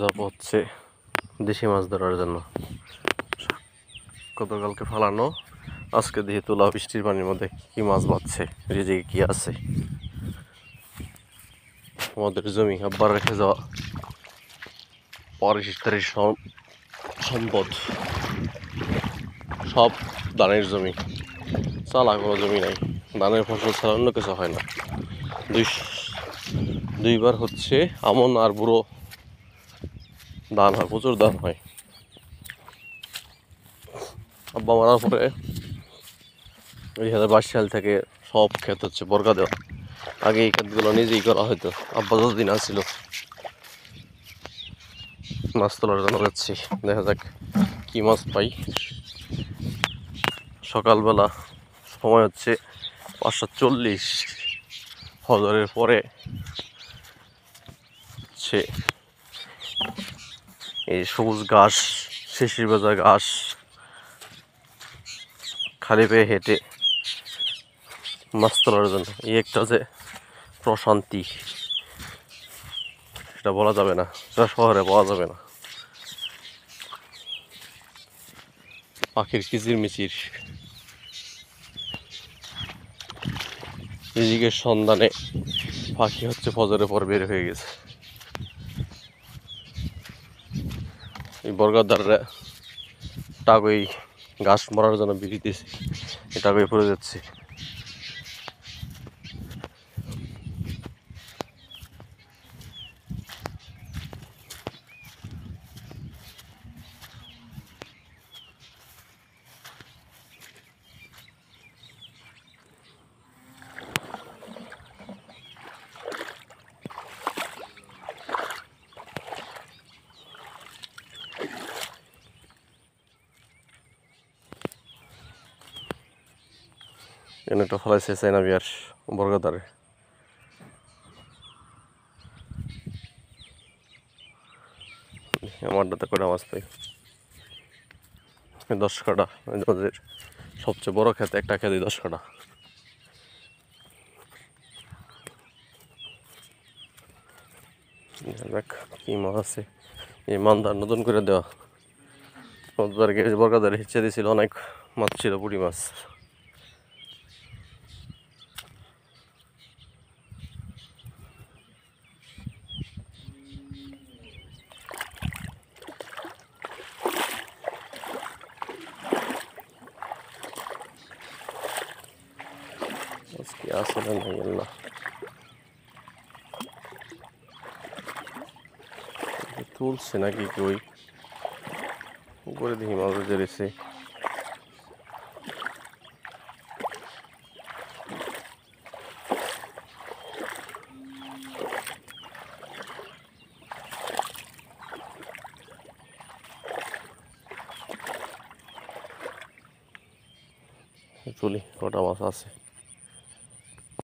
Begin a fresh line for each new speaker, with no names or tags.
যাব হচ্ছে দেশি মাছ ধরার জন্য। গতকালকে ফালানো, আজকে দিয়ে তোলা বৃষ্টির পানির মধ্যে কি মাছ বাচ্ছে, রিজিকে কি আছে। আমাদের জমি আব্বার রেখে যাওয়া পারিবারিক সম্পদ, সব ধানের জমি, চালা কোনো জমি নাই। ধানের ফসল ছাড়া অন্য কিছু হয় না। দুইবার হচ্ছে আমন আর বুড়ো ধান হয়, প্রচুর ধান হয়। আব্বা মারার পরে 2022 সাল থেকে সব ক্ষেত হচ্ছে বর্গা দেওয়া। আগে এই ক্ষেতগুলো নিজেই করা হয়তো। আব্বা যতদিন আসছিল, মাছ তোলার জন্য যাচ্ছি, দেখা যাক কি মাছ পাই। সকালবেলা সময় হচ্ছে 5:40, ফজরের পরে হচ্ছে এই সবুজ ঘাস, শিশির ভেজা ঘাস, খালি পেয়ে হেঁটে মাছ তোলার জন্য এই একটা যে প্রশান্তি, সেটা বলা যাবে না, সেটা শহরে পাওয়া যাবে না। পাখির কিচিরমিচির, রিজিকের সন্ধানে পাখি হচ্ছে ফজরের পর বের হয়ে গেছে। এই বর্গাদাররা টাকই ঘাস মারার জন্য বিড়িতেছে, এই টাকই পড়ে যাচ্ছে। এনে একটা ফলাইছে চাইনা বিয়ার বর্গাদারে। আমারটাতে কটা মাছ পাই, 10 কাটা। ওদের সবচেয়ে বড় খেতে একটা খেতে 10 কাটা। দেখ কি মাছ আছে। এই মান্দার নতুন করে দেওয়া বর্গাদারে হিচ্ছে দিয়েছিল, অনেক মাছ ছিল, পুঁটি মাছ। আজকে আসে না নাই আল্লাহ, তুলছে নাকি কই করে দেখি মাছ জেরেছে। তুলি কটা মাছ আছে।